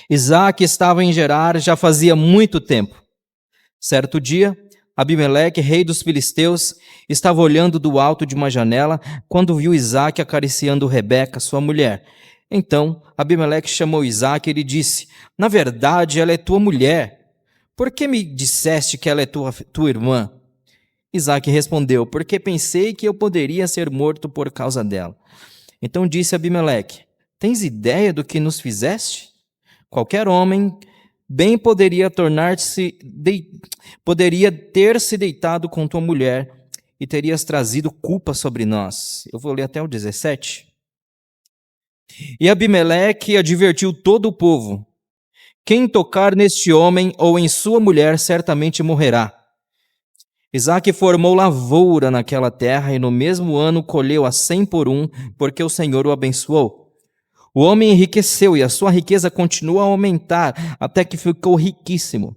Isaac estava em Gerar já fazia muito tempo. Certo dia, Abimeleque, rei dos filisteus, estava olhando do alto de uma janela quando viu Isaac acariciando Rebeca, sua mulher. Então, Abimeleque chamou Isaac e lhe disse: Na verdade, ela é tua mulher. Por que me disseste que ela é tua irmã? Isaac respondeu: Porque pensei que eu poderia ser morto por causa dela. Então disse Abimeleque: Tens ideia do que nos fizeste? Qualquer homem bem poderia ter se deitado com tua mulher e terias trazido culpa sobre nós. Eu vou ler até o 17. E Abimeleque advertiu todo o povo: Quem tocar neste homem ou em sua mulher certamente morrerá. Isaac formou lavoura naquela terra e no mesmo ano colheu a 100 por um, porque o Senhor o abençoou. O homem enriqueceu e a sua riqueza continuou a aumentar até que ficou riquíssimo.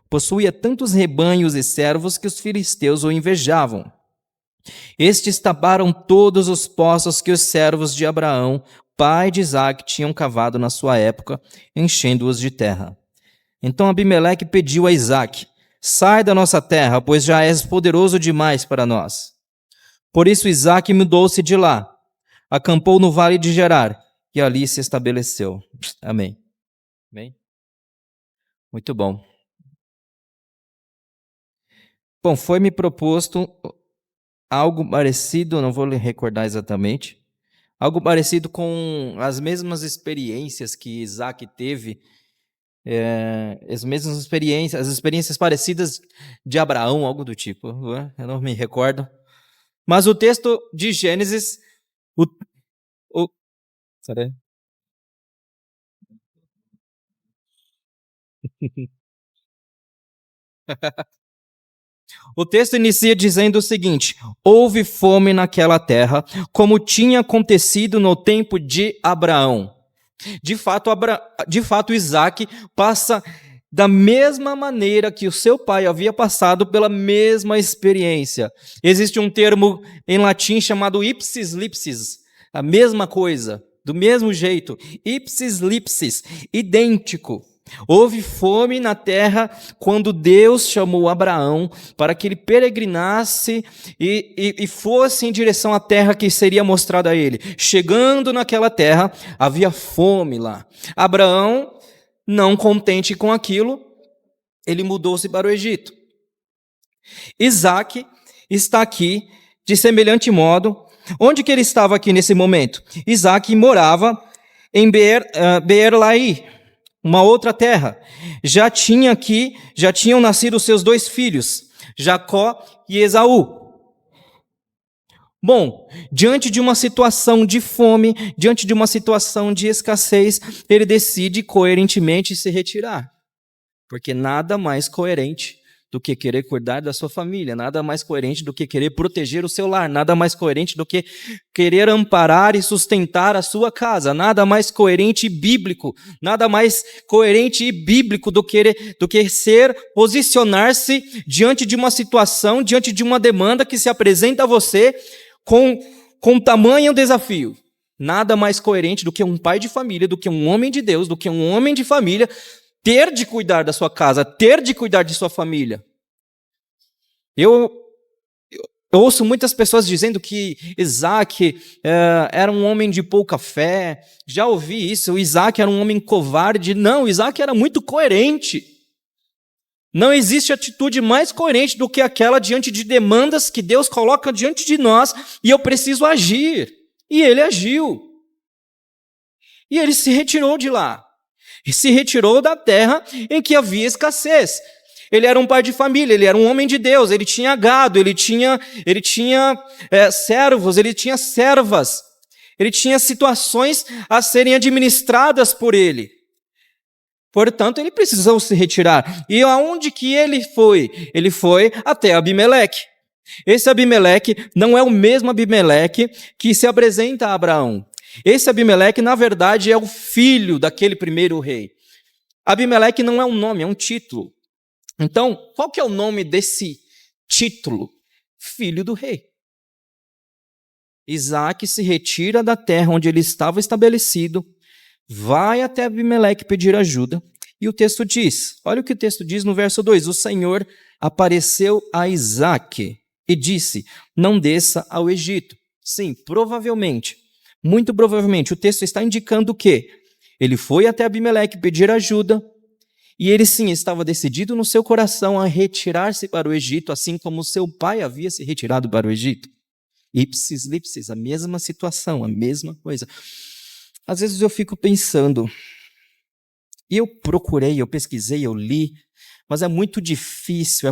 Possuía tantos rebanhos e servos que os filisteus o invejavam. Estes taparam todos os poços que os servos de Abraão, pai de Isaac, tinham cavado na sua época, enchendo-os de terra. Então Abimeleque pediu a Isaac: Sai da nossa terra, pois já és poderoso demais para nós. Por isso Isaac mudou-se de lá, acampou no vale de Gerar e ali se estabeleceu. Amém. Amém? Muito bom. Bom, foi-me proposto algo parecido, não vou lhe recordar exatamente, algo parecido com as mesmas experiências que Isaac teve, as experiências parecidas de Abraão, algo do tipo, eu não me recordo. Mas o texto de Gênesis, Será? O texto inicia dizendo o seguinte: houve fome naquela terra, como tinha acontecido no tempo de Abraão. De fato, Isaac passa da mesma maneira que o seu pai havia passado pela mesma experiência. Existe um termo em latim chamado ipsis lipsis, a mesma coisa, do mesmo jeito, ipsis lipsis, idêntico. Houve fome na terra quando Deus chamou Abraão para que ele peregrinasse e fosse em direção à terra que seria mostrada a ele. Chegando naquela terra, havia fome lá. Abraão, não contente com aquilo, ele mudou-se para o Egito. Isaac está aqui de semelhante modo. Onde que ele estava aqui nesse momento? Isaac morava em Beer-Lai, uma outra terra. Já tinham nascido os seus 2 filhos, Jacó e Esaú. Bom, diante de uma situação de fome, diante de uma situação de escassez, ele decide coerentemente se retirar. Porque nada mais coerente do que querer cuidar da sua família, nada mais coerente do que querer proteger o seu lar, nada mais coerente do que querer amparar e sustentar a sua casa, nada mais coerente e bíblico, nada mais coerente e bíblico do que posicionar-se diante de uma situação, diante de uma demanda que se apresenta a você com tamanho desafio. Nada mais coerente do que um pai de família, do que um homem de Deus, do que um homem de família ter de cuidar da sua casa, ter de cuidar de sua família. Eu ouço muitas pessoas dizendo que Isaac era um homem de pouca fé. Já ouvi isso, o Isaac era um homem covarde. Não, Isaac era muito coerente. Não existe atitude mais coerente do que aquela diante de demandas que Deus coloca diante de nós e eu preciso agir. E ele agiu. E ele se retirou de lá. E se retirou da terra em que havia escassez. Ele era um pai de família, ele era um homem de Deus, ele tinha gado, ele tinha servos, ele tinha servas, ele tinha situações a serem administradas por ele. Portanto, ele precisou se retirar. E aonde que ele foi? Ele foi até Abimeleque. Esse Abimeleque não é o mesmo Abimeleque que se apresenta a Abraão. Esse Abimeleque, na verdade, é o filho daquele primeiro rei. Abimeleque não é um nome, é um título. Então, qual que é o nome desse título? Filho do rei. Isaac se retira da terra onde ele estava estabelecido, vai até Abimeleque pedir ajuda. E o texto diz, olha o que o texto diz no verso 2, o Senhor apareceu a Isaque e disse, não desça ao Egito. Sim, provavelmente, muito provavelmente, o texto está indicando que ele foi até Abimeleque pedir ajuda, e ele sim estava decidido no seu coração a retirar-se para o Egito, assim como seu pai havia se retirado para o Egito. Ipsis lipsis, a mesma situação, a mesma coisa. Às vezes eu fico pensando, e eu procurei, eu pesquisei, eu li, mas é muito difícil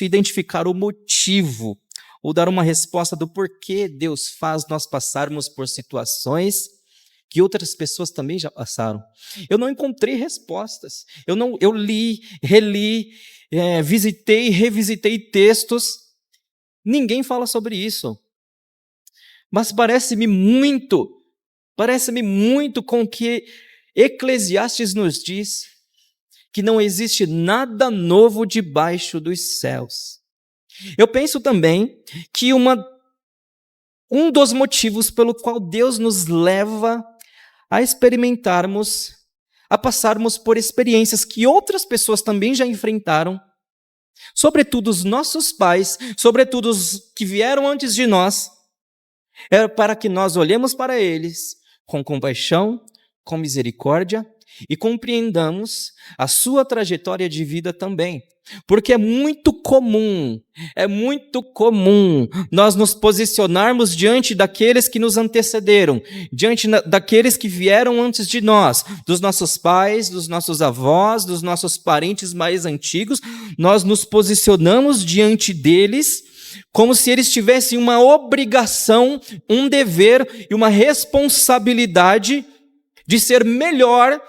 identificar o motivo ou dar uma resposta do porquê Deus faz nós passarmos por situações que outras pessoas também já passaram. Eu não encontrei respostas. Eu li, reli, visitei, revisitei textos. Ninguém fala sobre isso. Mas parece-me muito com o que Eclesiastes nos diz, que não existe nada novo debaixo dos céus. Eu penso também que um dos motivos pelo qual Deus nos leva a experimentarmos, a passarmos por experiências que outras pessoas também já enfrentaram, sobretudo os nossos pais, sobretudo os que vieram antes de nós, é para que nós olhemos para eles com compaixão, com misericórdia e compreendamos a sua trajetória de vida também. Porque é muito comum nós nos posicionarmos diante daqueles que nos antecederam, diante daqueles que vieram antes de nós, dos nossos pais, dos nossos avós, dos nossos parentes mais antigos, nós nos posicionamos diante deles como se eles tivessem uma obrigação, um dever e uma responsabilidade de ser melhor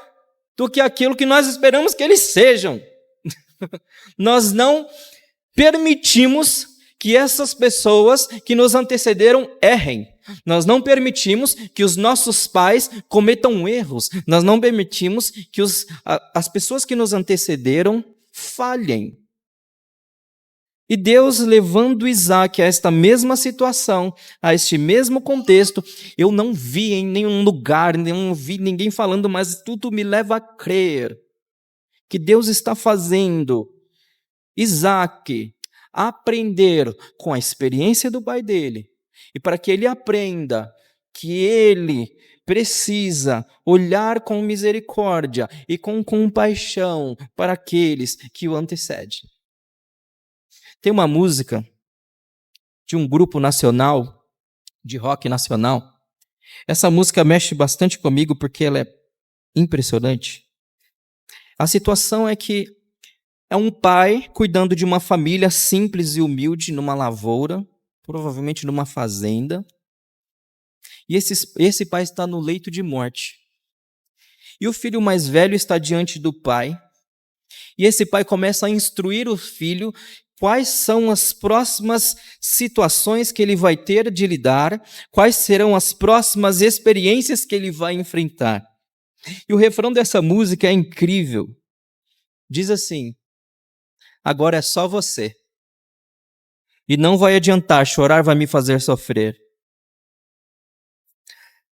do que aquilo que nós esperamos que eles sejam. Nós não permitimos que essas pessoas que nos antecederam errem. Nós não permitimos que os nossos pais cometam erros. Nós não permitimos que as pessoas que nos antecederam falhem. E Deus levando Isaque a esta mesma situação, a este mesmo contexto, eu não vi em nenhum lugar, não vi ninguém falando, mas tudo me leva a crer que Deus está fazendo Isaque aprender com a experiência do pai dele, e para que ele aprenda que ele precisa olhar com misericórdia e com compaixão para aqueles que o antecedem. Tem uma música de um grupo nacional, de rock nacional. Essa música mexe bastante comigo porque ela é impressionante. A situação é que é um pai cuidando de uma família simples e humilde numa lavoura, provavelmente numa fazenda. E esse pai está no leito de morte. E o filho mais velho está diante do pai. E esse pai começa a instruir o filho quais são as próximas situações que ele vai ter de lidar, quais serão as próximas experiências que ele vai enfrentar. E o refrão dessa música é incrível. Diz assim: agora é só você. E não vai adiantar, chorar vai me fazer sofrer.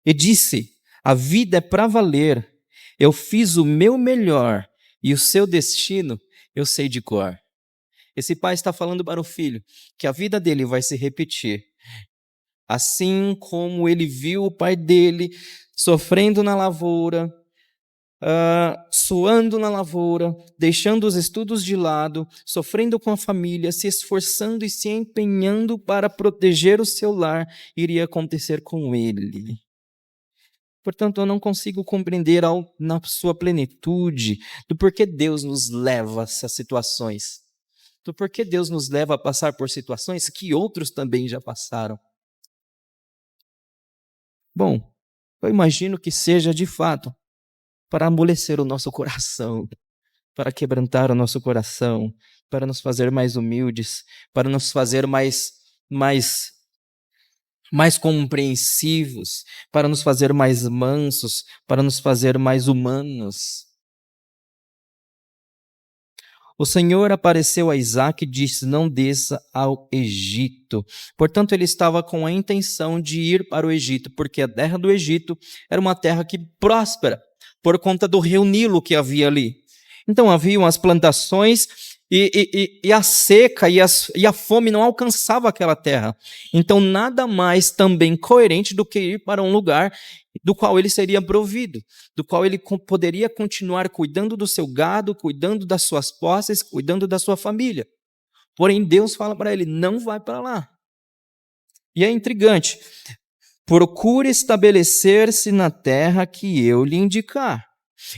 E disse: a vida é para valer. Eu fiz o meu melhor e o seu destino eu sei de cor. Esse pai está falando para o filho que a vida dele vai se repetir. Assim como ele viu o pai dele sofrendo na lavoura, suando na lavoura, deixando os estudos de lado, sofrendo com a família, se esforçando e se empenhando para proteger o seu lar, iria acontecer com ele. Portanto, eu não consigo compreender na sua plenitude do porquê Deus nos leva a essas situações. Do porquê Deus nos leva a passar por situações que outros também já passaram. Bom, eu imagino que seja de fato para amolecer o nosso coração, para quebrantar o nosso coração, para nos fazer mais humildes, para nos fazer mais compreensivos, para nos fazer mais mansos, para nos fazer mais humanos. O Senhor apareceu a Isaque e disse: não desça ao Egito. Portanto, ele estava com a intenção de ir para o Egito, porque a terra do Egito era uma terra que próspera, por conta do rio Nilo que havia ali. Então haviam as plantações e a seca e a fome não alcançava aquela terra. Então nada mais também coerente do que ir para um lugar do qual ele seria provido, do qual ele poderia continuar cuidando do seu gado, cuidando das suas posses, cuidando da sua família. Porém Deus fala para ele, não vai para lá. E é intrigante, procure estabelecer-se na terra que eu lhe indicar.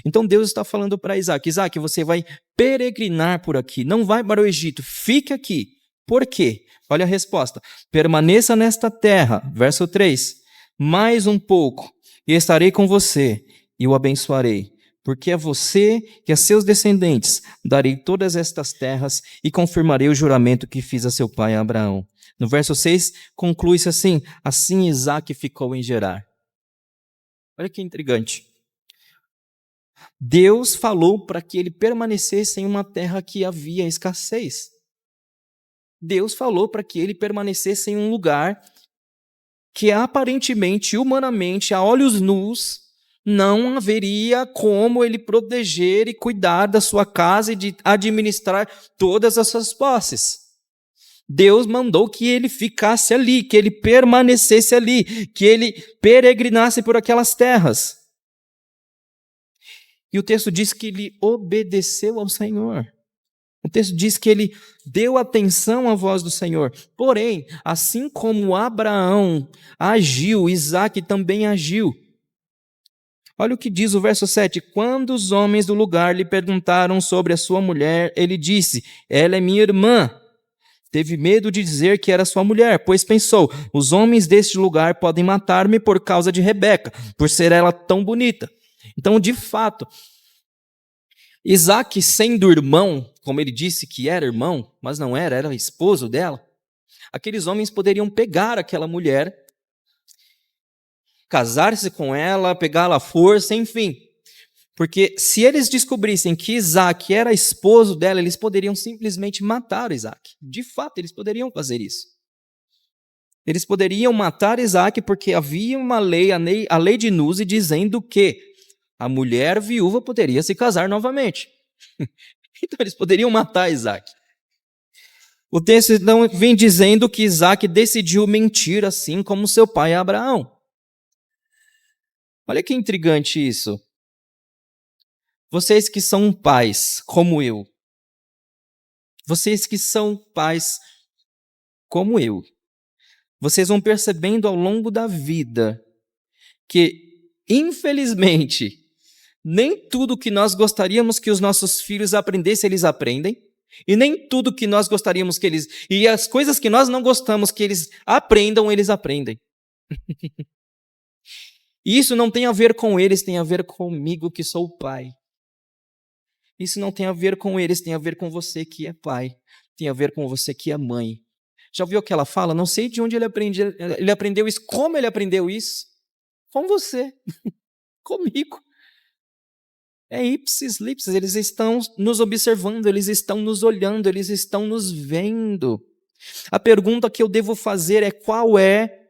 Então Deus está falando para Isaac, Isaac, você vai peregrinar por aqui, não vai para o Egito, fique aqui. Por quê? Olha a resposta, permaneça nesta terra, verso 3, mais um pouco, e estarei com você, e o abençoarei, porque a você e a seus descendentes darei todas estas terras, e confirmarei o juramento que fiz a seu pai Abraão. No verso 6, conclui-se assim, assim Isaac ficou em Gerar. Olha que intrigante. Deus falou para que ele permanecesse em uma terra que havia escassez. Deus falou para que ele permanecesse em um lugar que aparentemente, humanamente, a olhos nus, não haveria como ele proteger e cuidar da sua casa e de administrar todas as suas posses. Deus mandou que ele ficasse ali, que ele permanecesse ali, que ele peregrinasse por aquelas terras. E o texto diz que ele obedeceu ao Senhor. O texto diz que ele deu atenção à voz do Senhor. Porém, assim como Abraão agiu, Isaac também agiu. Olha o que diz o verso 7. Quando os homens do lugar lhe perguntaram sobre a sua mulher, ele disse, ela é minha irmã. Teve medo de dizer que era sua mulher, pois pensou, os homens deste lugar podem matar-me por causa de Rebeca, por ser ela tão bonita. Então, de fato, Isaac, sendo irmão, como ele disse que era irmão, mas não era, era esposo dela, aqueles homens poderiam pegar aquela mulher, casar-se com ela, pegá-la à força, enfim. Porque se eles descobrissem que Isaac era esposo dela, eles poderiam simplesmente matar Isaac. De fato, eles poderiam fazer isso. Eles poderiam matar Isaac porque havia uma lei, a lei de Nuzi, dizendo que a mulher viúva poderia se casar novamente. Então eles poderiam matar Isaac. O texto então vem dizendo que Isaac decidiu mentir assim como seu pai Abraão. Olha que intrigante isso. Vocês que são pais como eu, vocês que são pais como eu, vocês vão percebendo ao longo da vida que, infelizmente, nem tudo que nós gostaríamos que os nossos filhos aprendessem, eles aprendem. E nem tudo que nós gostaríamos que eles... E as coisas que nós não gostamos que eles aprendam, eles aprendem. E isso não tem a ver com eles, tem a ver comigo que sou o pai. Isso não tem a ver com eles, tem a ver com você que é pai. Tem a ver com você que é mãe. Já ouviu o que ela fala? Não sei de onde ele aprendeu isso. Como ele aprendeu isso? Com você. Comigo. É ipsis lipsis, eles estão nos observando, eles estão nos olhando, eles estão nos vendo. A pergunta que eu devo fazer é qual é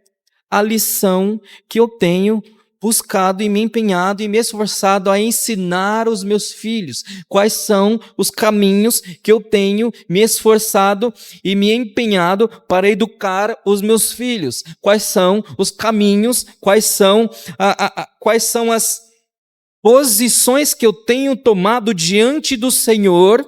a lição que eu tenho buscado e me empenhado e me esforçado a ensinar os meus filhos? Quais são os caminhos que eu tenho me esforçado e me empenhado para educar os meus filhos? Quais são os caminhos, quais são as posições que eu tenho tomado diante do Senhor,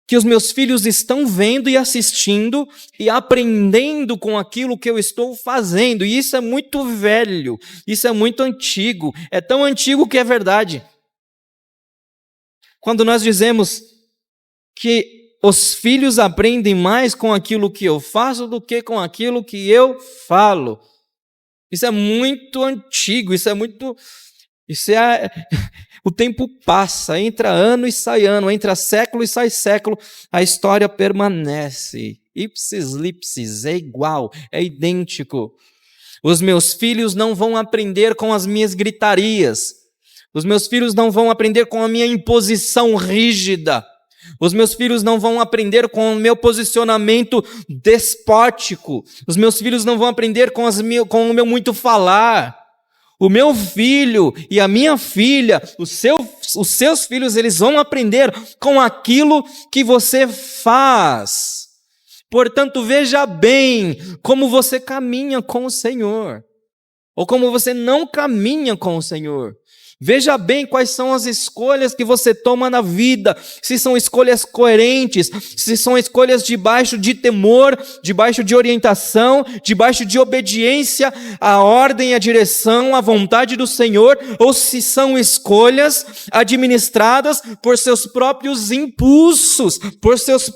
que os meus filhos estão vendo e assistindo e aprendendo com aquilo que eu estou fazendo. E isso é muito velho, isso é muito antigo, é tão antigo que é verdade. Quando nós dizemos que os filhos aprendem mais com aquilo que eu faço do que com aquilo que eu falo. Isso é muito antigo, o tempo passa, entra ano e sai ano, entra século e sai século, a história permanece. Ipsis lipsis, é igual, é idêntico. Os meus filhos não vão aprender com as minhas gritarias. Os meus filhos não vão aprender com a minha imposição rígida. Os meus filhos não vão aprender com o meu posicionamento despótico. Os meus filhos não vão aprender com o meu muito falar. O meu filho e a minha filha, os seus filhos, eles vão aprender com aquilo que você faz. Portanto, veja bem como você caminha com o Senhor, ou como você não caminha com o Senhor. Veja bem quais são as escolhas que você toma na vida, se são escolhas coerentes, se são escolhas debaixo de temor, debaixo de orientação, debaixo de obediência à ordem, à direção, à vontade do Senhor, ou se são escolhas administradas por seus próprios impulsos, por suas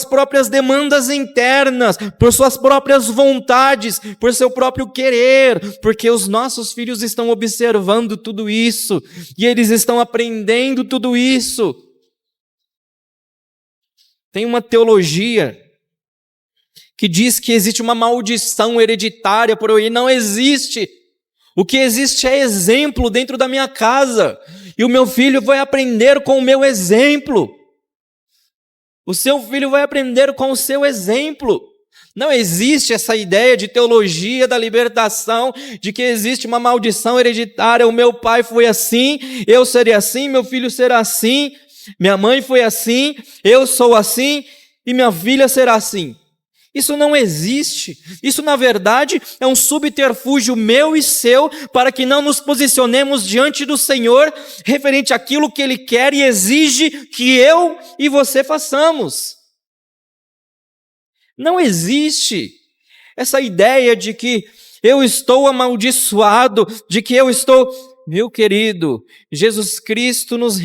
próprias demandas internas, por suas próprias vontades, por seu próprio querer, porque os nossos filhos estão observando tudo isso, e eles estão aprendendo tudo isso. Tem uma teologia que diz que existe uma maldição hereditária por aí. Não existe. O que existe é exemplo dentro da minha casa, e o meu filho vai aprender com o meu exemplo. O seu filho vai aprender com o seu exemplo. Não existe essa ideia de teologia da libertação, de que existe uma maldição hereditária. O meu pai foi assim, eu serei assim, meu filho será assim, minha mãe foi assim, eu sou assim e minha filha será assim. Isso não existe. Isso, na verdade, é um subterfúgio meu e seu para que não nos posicionemos diante do Senhor referente àquilo que Ele quer e exige que eu e você façamos. Não existe essa ideia de que eu estou amaldiçoado, de que eu estou... Meu querido, Jesus Cristo nós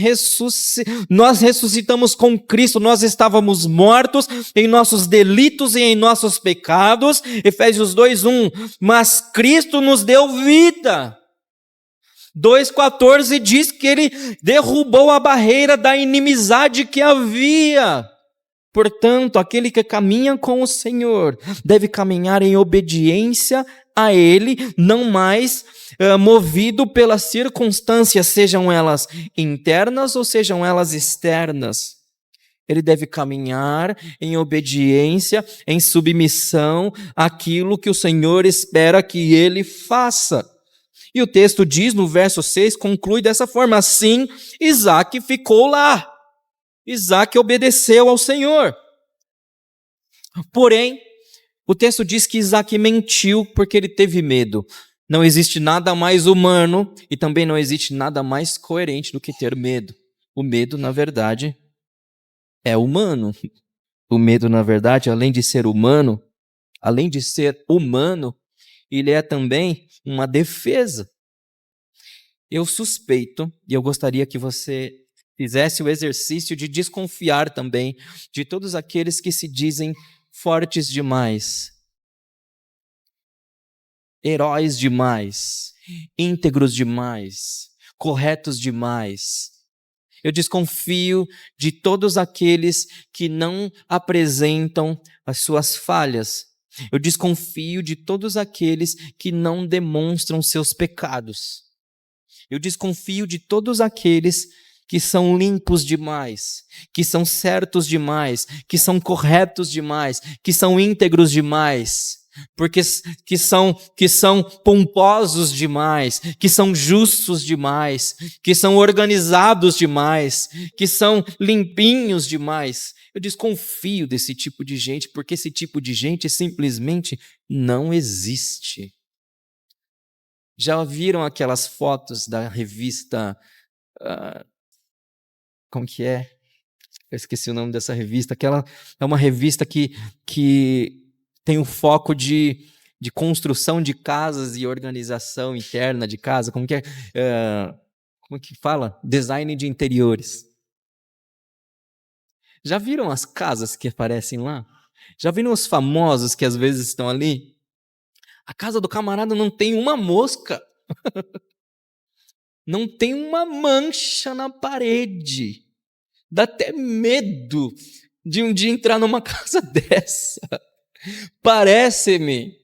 ressuscitamos com Cristo, nós estávamos mortos em nossos delitos e em nossos pecados, Efésios 2:1, mas Cristo nos deu vida. 2:14 diz que Ele derrubou a barreira da inimizade que havia. Portanto, aquele que caminha com o Senhor deve caminhar em obediência a Ele, não mais movido pelas circunstâncias, sejam elas internas ou sejam elas externas. Ele deve caminhar em obediência, em submissão àquilo que o Senhor espera que ele faça. E o texto diz no verso 6, conclui dessa forma: assim, Isaque ficou lá. Isaque obedeceu ao Senhor. Porém, o texto diz que Isaque mentiu porque ele teve medo. Não existe nada mais humano e também não existe nada mais coerente do que ter medo. O medo, na verdade, é humano. O medo, na verdade, além de ser humano, ele é também uma defesa. Eu suspeito, e eu gostaria que você fizesse o exercício de desconfiar também de todos aqueles que se dizem fortes demais, heróis demais, íntegros demais, corretos demais. Eu desconfio de todos aqueles que não apresentam as suas falhas. Eu desconfio de todos aqueles que não demonstram seus pecados. Eu desconfio de todos aqueles que são limpos demais, que são certos demais, que são corretos demais, que são íntegros demais, porque que são pomposos demais, que são justos demais, que são organizados demais, que são limpinhos demais. Eu desconfio desse tipo de gente, porque esse tipo de gente simplesmente não existe. Já viram aquelas fotos da revista... como que é? Eu esqueci o nome dessa revista. Aquela é uma revista que tem o foco de construção de casas e organização interna de casa. Como que é? Como que fala? Design de interiores. Já viram as casas que aparecem lá? Já viram os famosos que às vezes estão ali? A casa do camarada não tem uma mosca. Não tem uma mancha na parede. Dá até medo de um dia entrar numa casa dessa. Parece-me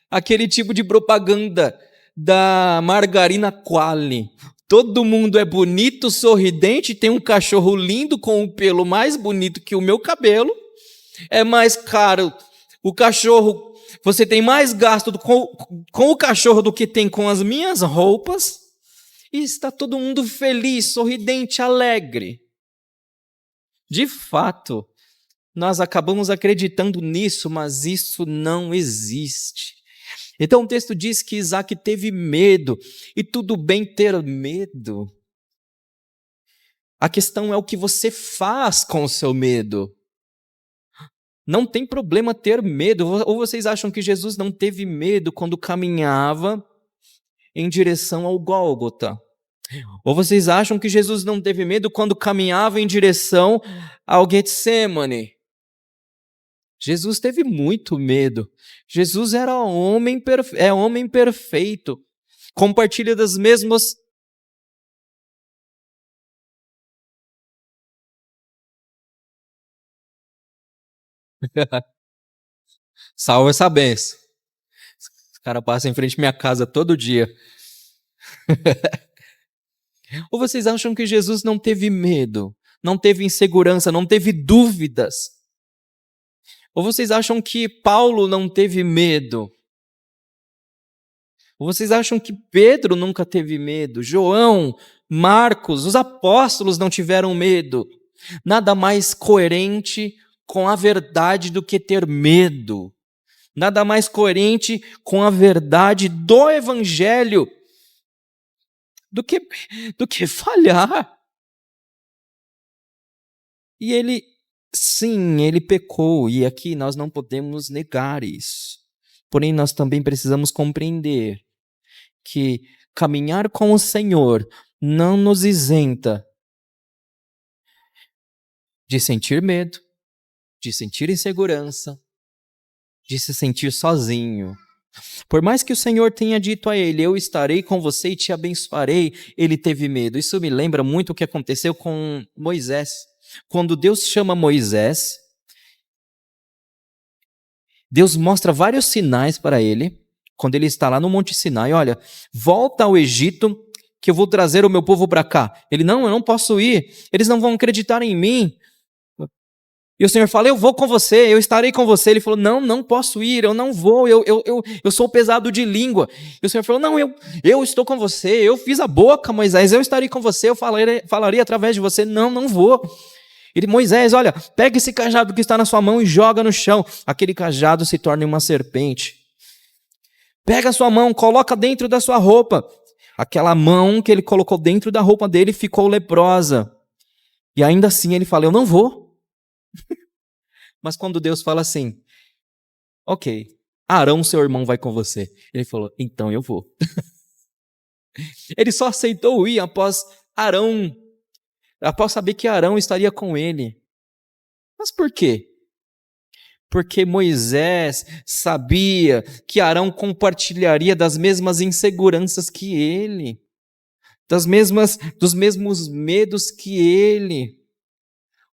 aquele tipo de propaganda da margarina Qualy. Todo mundo é bonito, sorridente, tem um cachorro lindo com o pelo mais bonito que o meu cabelo. É mais caro o cachorro você tem mais gasto com o cachorro do que tem com as minhas roupas, e está todo mundo feliz, sorridente, alegre. De fato, nós acabamos acreditando nisso, mas isso não existe. Então o texto diz que Isaac teve medo, e tudo bem ter medo. A questão é o que você faz com o seu medo. Não tem problema ter medo. Ou vocês acham que Jesus não teve medo quando caminhava em direção ao Gólgota? Ou vocês acham que Jesus não teve medo quando caminhava em direção ao Getsemane? Jesus teve muito medo. Jesus era homem perfeito. Compartilha das mesmas... Salva essa benção. Esse cara passa em frente à minha casa todo dia. Ou vocês acham que Jesus não teve medo, não teve insegurança, não teve dúvidas? Ou vocês acham que Paulo não teve medo? Ou vocês acham que Pedro nunca teve medo? João, Marcos, os apóstolos não tiveram medo? Nada mais coerente com a verdade do que ter medo. Nada mais coerente com a verdade do Evangelho do que falhar. E ele, sim, ele pecou, e aqui nós não podemos negar isso. Porém, nós também precisamos compreender que caminhar com o Senhor não nos isenta de sentir medo, de sentir insegurança, de se sentir sozinho. Por mais que o Senhor tenha dito a ele, eu estarei com você e te abençoarei, ele teve medo. Isso me lembra muito o que aconteceu com Moisés. Quando Deus chama Moisés, Deus mostra vários sinais para ele, quando ele está lá no Monte Sinai, olha, volta ao Egito, que eu vou trazer o meu povo para cá. Ele, não, eu não posso ir, eles não vão acreditar em mim. E o Senhor fala, eu vou com você, eu estarei com você. Ele falou, não posso ir, eu não vou, eu sou pesado de língua. E o Senhor falou, não, eu estou com você, eu fiz a boca, Moisés, eu estarei com você, eu falarei através de você. Não vou. Ele, Moisés, olha, pega esse cajado que está na sua mão e joga no chão. Aquele cajado se torna uma serpente. Pega a sua mão, coloca dentro da sua roupa. Aquela mão que ele colocou dentro da roupa dele ficou leprosa. E ainda assim ele fala, eu não vou. Mas quando Deus fala assim, ok, Arão, seu irmão, vai com você. Ele falou, então eu vou. Ele só aceitou ir após saber que Arão estaria com ele. Mas por quê? Porque Moisés sabia que Arão compartilharia das mesmas inseguranças que ele, dos mesmos medos que ele.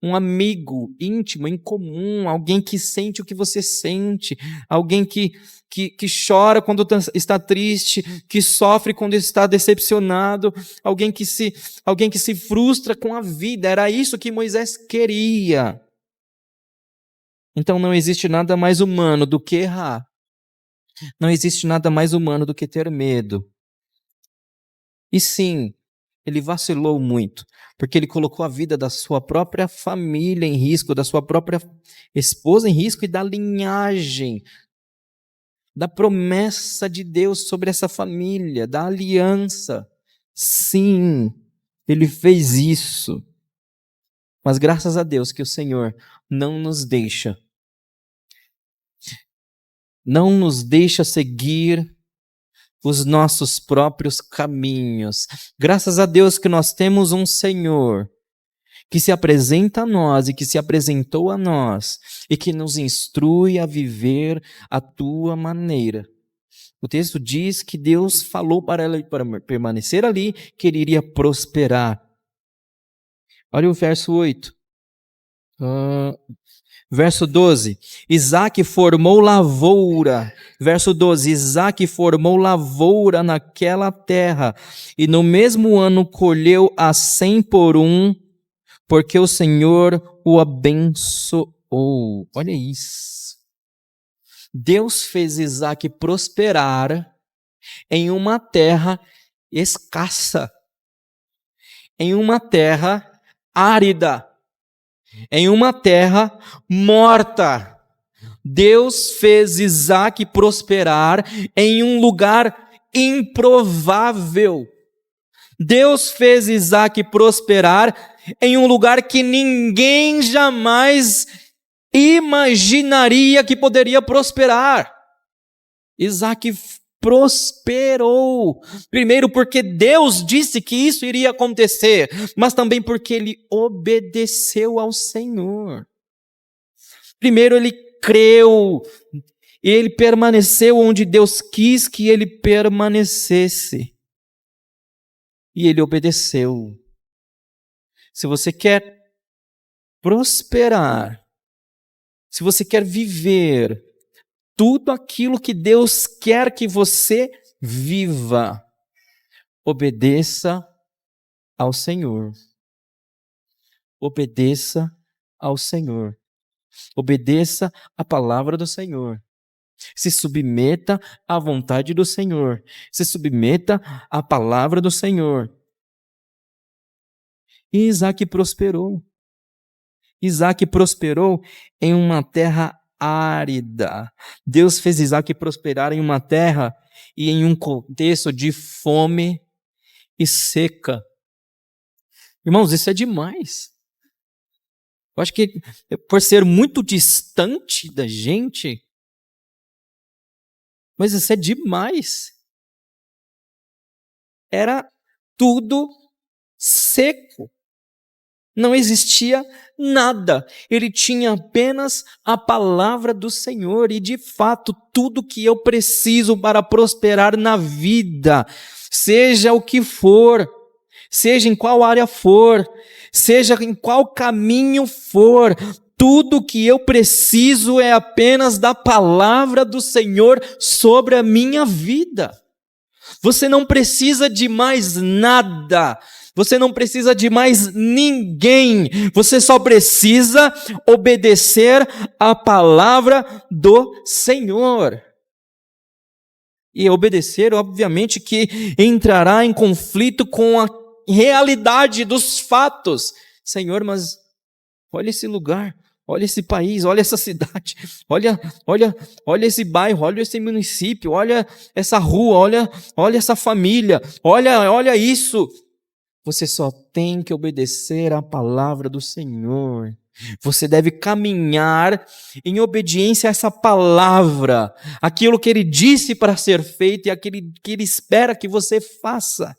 Um amigo íntimo, em comum, alguém que sente o que você sente, alguém que chora quando está triste, que sofre quando está decepcionado, alguém que se frustra com a vida. Era isso que Moisés queria. Então não existe nada mais humano do que errar. Não existe nada mais humano do que ter medo. E sim, ele vacilou muito, porque ele colocou a vida da sua própria família em risco, da sua própria esposa em risco e da linhagem, da promessa de Deus sobre essa família, da aliança. Sim, ele fez isso. Mas graças a Deus que o Senhor não nos deixa seguir os nossos próprios caminhos. Graças a Deus que nós temos um Senhor que se apresenta a nós e que se apresentou a nós e que nos instrui a viver a tua maneira. O texto diz que Deus falou para ela para permanecer ali, que ele iria prosperar. Olha o verso 8. Verso 12, Isaac formou lavoura. Verso 12, Isaac formou lavoura naquela terra, e no mesmo ano colheu a 100 por um, porque o Senhor o abençoou. Olha isso. Deus fez Isaac prosperar em uma terra escassa, em uma terra árida, em uma terra morta. Deus fez Isaac prosperar em um lugar improvável. Deus fez Isaac prosperar em um lugar que ninguém jamais imaginaria que poderia prosperar. Isaac prosperou. Primeiro porque Deus disse que isso iria acontecer, mas também porque ele obedeceu ao Senhor. Primeiro ele creu, ele permaneceu onde Deus quis que ele permanecesse. E ele obedeceu. Se você quer prosperar, se você quer viver tudo aquilo que Deus quer que você viva, obedeça ao Senhor. Obedeça ao Senhor. Obedeça a palavra do Senhor. Se submeta à vontade do Senhor. Se submeta à palavra do Senhor. E Isaac prosperou. Isaac prosperou em uma terra árida. Deus fez Isaac prosperar em uma terra e em um contexto de fome e seca. Irmãos, isso é demais. Eu acho que por ser muito distante da gente, mas isso é demais. Era tudo seco. Não existia nada. Ele tinha apenas a palavra do Senhor. E de fato, tudo que eu preciso para prosperar na vida, seja o que for, seja em qual área for, seja em qual caminho for, tudo que eu preciso é apenas da palavra do Senhor sobre a minha vida. Você não precisa de mais nada. Você não precisa de mais ninguém. Você só precisa obedecer à palavra do Senhor. E obedecer, obviamente, que entrará em conflito com a realidade dos fatos. Senhor, mas olha esse lugar, olha esse país, olha essa cidade, olha esse bairro, olha esse município, olha essa rua, olha essa família, olha isso. Você só tem que obedecer à palavra do Senhor. Você deve caminhar em obediência a essa palavra, aquilo que Ele disse para ser feito e aquilo que Ele espera que você faça.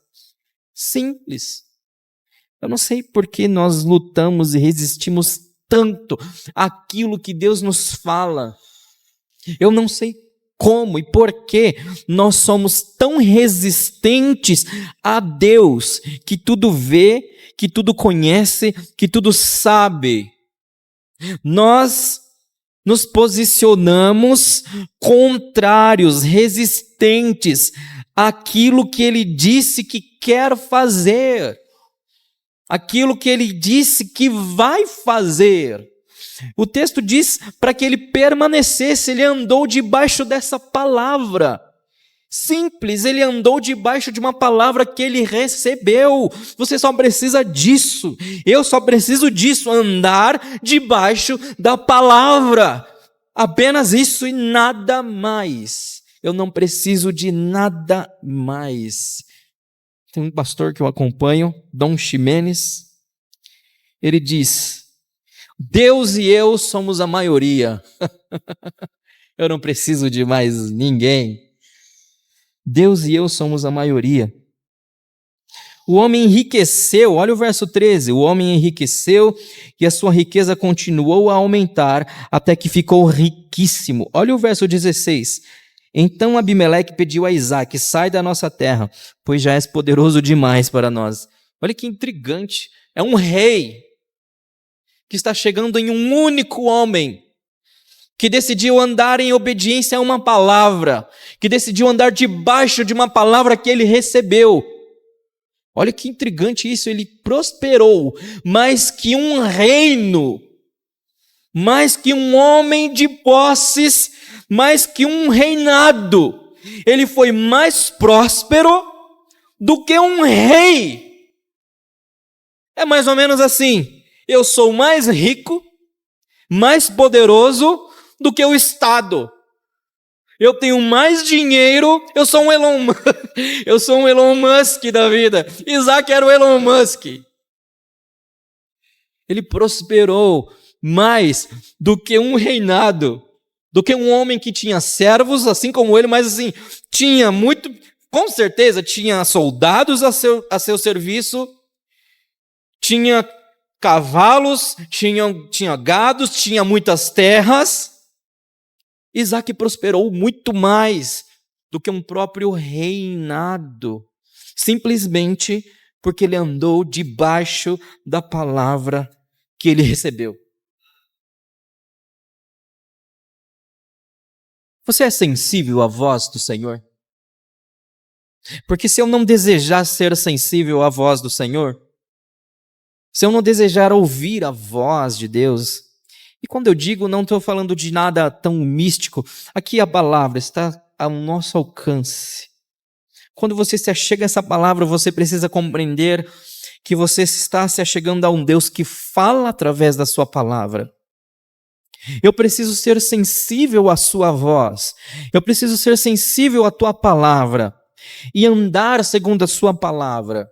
Simples. Eu não sei por que nós lutamos e resistimos tanto àquilo que Deus nos fala. Eu não sei como e por que nós somos tão resistentes a Deus, que tudo vê, que tudo conhece, que tudo sabe. Nós nos posicionamos contrários, resistentes àquilo que Ele disse que quer fazer, aquilo que Ele disse que vai fazer. O texto diz para que ele permanecesse, ele andou debaixo dessa palavra. Simples, ele andou debaixo de uma palavra que ele recebeu. Você só precisa disso. Eu só preciso disso, andar debaixo da palavra. Apenas isso e nada mais. Eu não preciso de nada mais. Tem um pastor que eu acompanho, Dom Ximenes. Ele diz: Deus e eu somos a maioria. Eu não preciso de mais ninguém. Deus e eu somos a maioria. O homem enriqueceu, olha o verso 13. O homem enriqueceu e a sua riqueza continuou a aumentar até que ficou riquíssimo. Olha o verso 16. Então Abimeleque pediu a Isaac: sai da nossa terra, pois já és poderoso demais para nós. Olha que intrigante. É um rei que está chegando em um único homem, que decidiu andar em obediência a uma palavra, que decidiu andar debaixo de uma palavra que ele recebeu. Olha que intrigante isso, ele prosperou mais que um reino, mais que um homem de posses, mais que um reinado. Ele foi mais próspero do que um rei. É mais ou menos assim: eu sou mais rico, mais poderoso do que o Estado. Eu tenho mais dinheiro, eu sou um Elon Musk da vida. Isaac era o Elon Musk. Ele prosperou mais do que um reinado, do que um homem que tinha servos, assim como ele, mas assim, tinha muito, com certeza, tinha soldados a seu serviço, tinha cavalos, tinha gados, tinha muitas terras. Isaac prosperou muito mais do que um próprio reinado, simplesmente porque ele andou debaixo da palavra que ele recebeu. Você é sensível à voz do Senhor? Porque se eu não desejar ser sensível à voz do Senhor, se eu não desejar ouvir a voz de Deus, e quando eu digo, não estou falando de nada tão místico, aqui a palavra está ao nosso alcance. Quando você se achega a essa palavra, você precisa compreender que você está se achegando a um Deus que fala através da sua palavra. Eu preciso ser sensível à sua voz. Eu preciso ser sensível à tua palavra e andar segundo a sua palavra.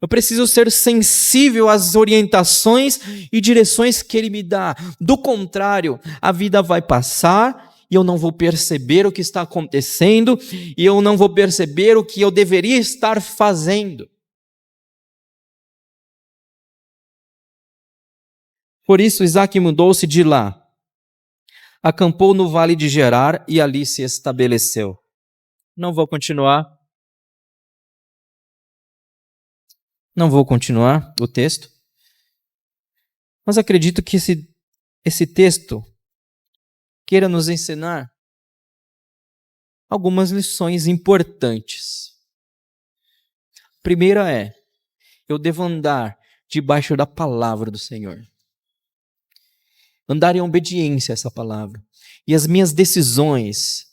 Eu preciso ser sensível às orientações e direções que Ele me dá. Do contrário, a vida vai passar e eu não vou perceber o que está acontecendo e eu não vou perceber o que eu deveria estar fazendo. Por isso, Isaac mudou-se de lá, acampou no vale de Gerar e ali se estabeleceu. Não vou continuar o texto, mas acredito que esse texto queira nos ensinar algumas lições importantes. A primeira é: eu devo andar debaixo da palavra do Senhor. Andar em obediência a essa palavra. E as minhas decisões,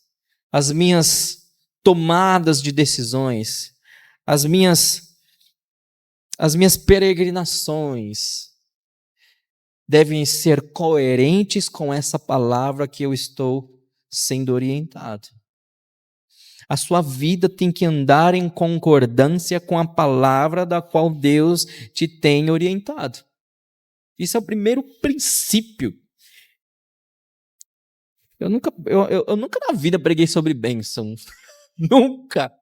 as minhas tomadas de decisões, as minhas peregrinações devem ser coerentes com essa palavra que eu estou sendo orientado. A sua vida tem que andar em concordância com a palavra da qual Deus te tem orientado. Isso é o primeiro princípio. Eu nunca na vida preguei sobre bênção. Nunca.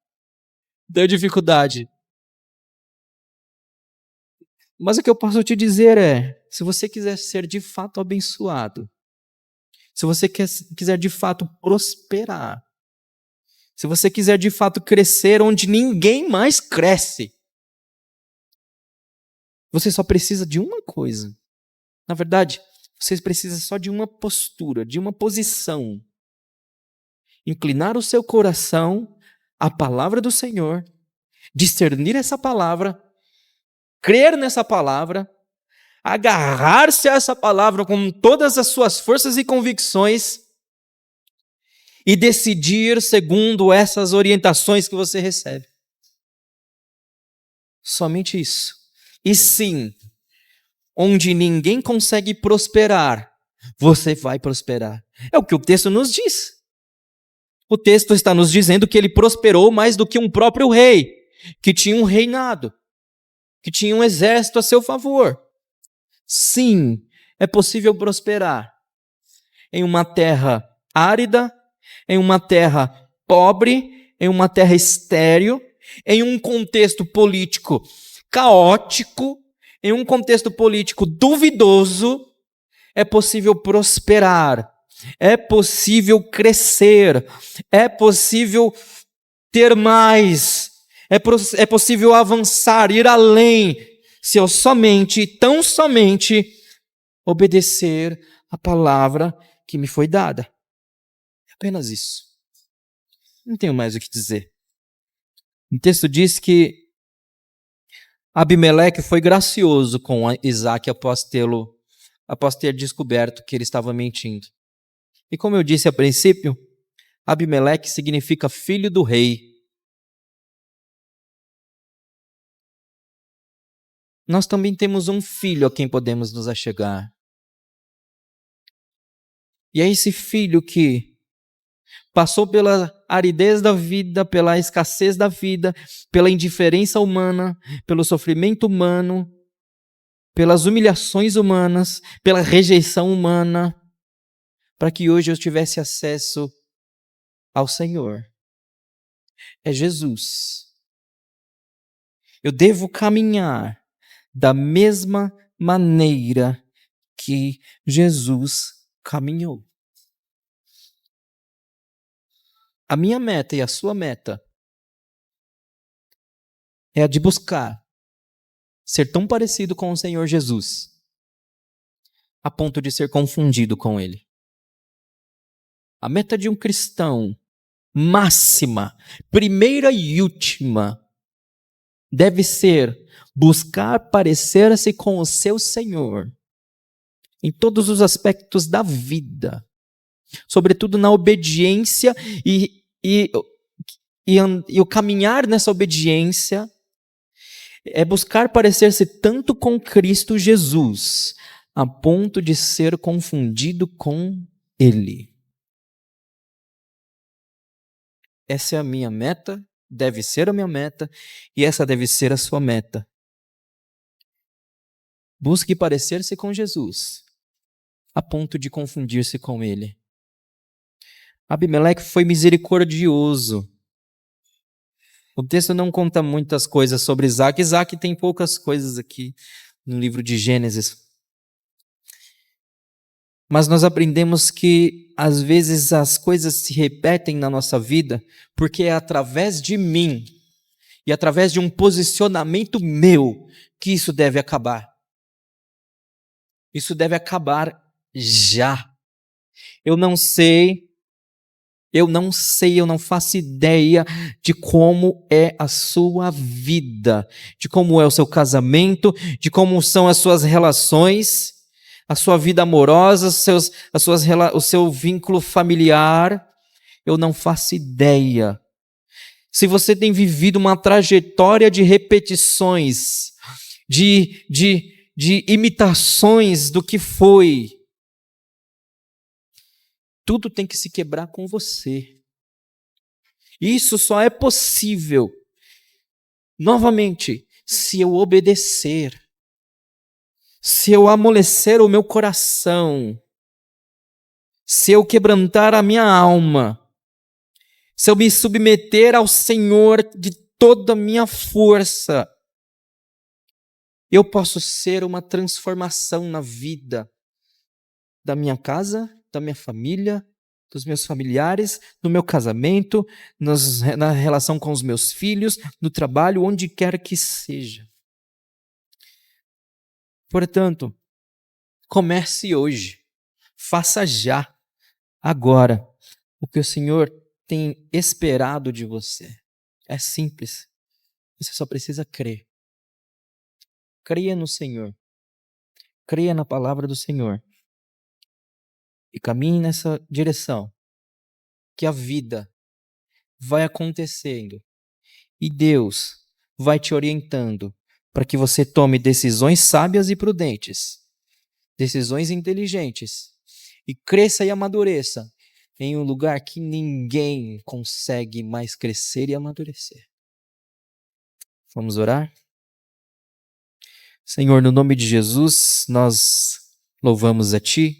Deu dificuldade. Mas o que eu posso te dizer é, se você quiser ser de fato abençoado, se você quiser de fato prosperar, se você quiser de fato crescer onde ninguém mais cresce, você só precisa de uma coisa. Na verdade, você precisa só de uma postura, de uma posição. Inclinar o seu coração à palavra do Senhor, discernir essa palavra, crer nessa palavra, agarrar-se a essa palavra com todas as suas forças e convicções e decidir segundo essas orientações que você recebe. Somente isso. E sim, onde ninguém consegue prosperar, você vai prosperar. É o que o texto nos diz. O texto está nos dizendo que ele prosperou mais do que um próprio rei, que tinha um reinado, que tinha um exército a seu favor. Sim, é possível prosperar em uma terra árida, em uma terra pobre, em uma terra estéril, em um contexto político caótico, em um contexto político duvidoso. É possível prosperar, é possível crescer, é possível ter mais, é possível avançar, ir além, se eu somente, tão somente, obedecer a palavra que me foi dada. É apenas isso. Não tenho mais o que dizer. O texto diz que Abimeleque foi gracioso com Isaac após ter descoberto que ele estava mentindo. E como eu disse a princípio, Abimeleque significa filho do rei. Nós também temos um filho a quem podemos nos achegar. E é esse filho que passou pela aridez da vida, pela escassez da vida, pela indiferença humana, pelo sofrimento humano, pelas humilhações humanas, pela rejeição humana, para que hoje eu tivesse acesso ao Senhor. É Jesus. Eu devo caminhar da mesma maneira que Jesus caminhou. A minha meta e a sua meta é a de buscar ser tão parecido com o Senhor Jesus, a ponto de ser confundido com Ele. A meta de um cristão, máxima, primeira e última, deve ser buscar parecer-se com o seu Senhor em todos os aspectos da vida, sobretudo na obediência e o caminhar nessa obediência é buscar parecer-se tanto com Cristo Jesus, a ponto de ser confundido com Ele. Essa é a minha meta, deve ser a minha meta, e essa deve ser a sua meta. Busque parecer-se com Jesus, a ponto de confundir-se com Ele. Abimeleque foi misericordioso. O texto não conta muitas coisas sobre Isaac. Isaac tem poucas coisas aqui no livro de Gênesis. Mas nós aprendemos que, às vezes, as coisas se repetem na nossa vida porque é através de mim e através de um posicionamento meu que isso deve acabar. Isso deve acabar já. Eu não faço ideia de como é a sua vida, de como é o seu casamento, de como são as suas relações, a sua vida amorosa, o seu vínculo familiar. Eu não faço ideia. Se você tem vivido uma trajetória de repetições, de imitações do que foi, tudo tem que se quebrar com você. Isso só é possível, novamente, se eu obedecer, se eu amolecer o meu coração, se eu quebrantar a minha alma, se eu me submeter ao Senhor de toda a minha força, eu posso ser uma transformação na vida da minha casa, da minha família, dos meus familiares, no meu casamento, na relação com os meus filhos, no trabalho, onde quer que seja. Portanto, comece hoje, faça já, agora, o que o Senhor tem esperado de você. É simples, você só precisa crer. Creia no Senhor, creia na palavra do Senhor e caminhe nessa direção, que a vida vai acontecendo e Deus vai te orientando para que você tome decisões sábias e prudentes, decisões inteligentes, e cresça e amadureça em um lugar que ninguém consegue mais crescer e amadurecer. Vamos orar? Senhor, no nome de Jesus, nós louvamos a Ti.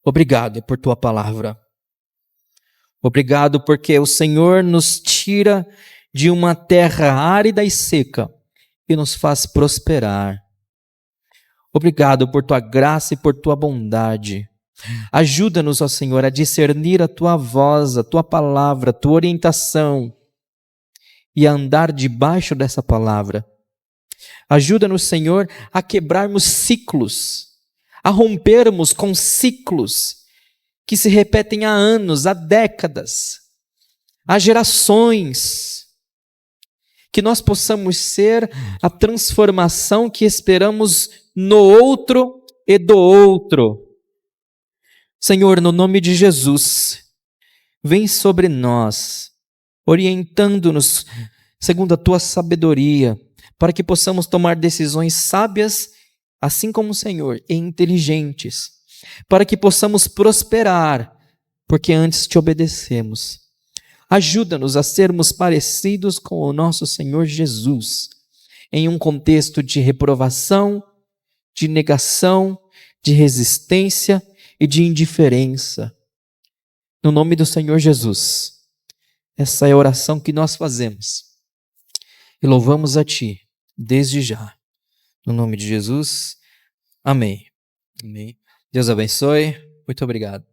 Obrigado por Tua palavra. Obrigado porque o Senhor nos tira de uma terra árida e seca e nos faz prosperar. Obrigado por Tua graça e por Tua bondade. Ajuda-nos, ó Senhor, a discernir a Tua voz, a Tua palavra, a Tua orientação e a andar debaixo dessa palavra. Ajuda-nos, Senhor, a quebrarmos ciclos, a rompermos com ciclos que se repetem há anos, há décadas, há gerações. Que nós possamos ser a transformação que esperamos no outro e do outro. Senhor, no nome de Jesus, vem sobre nós, orientando-nos segundo a tua sabedoria, para que possamos tomar decisões sábias, assim como o Senhor, e inteligentes, para que possamos prosperar, porque antes te obedecemos. Ajuda-nos a sermos parecidos com o nosso Senhor Jesus, em um contexto de reprovação, de negação, de resistência e de indiferença. No nome do Senhor Jesus, essa é a oração que nós fazemos e louvamos a Ti desde já. No nome de Jesus, amém. Amém. Deus abençoe. Muito obrigado.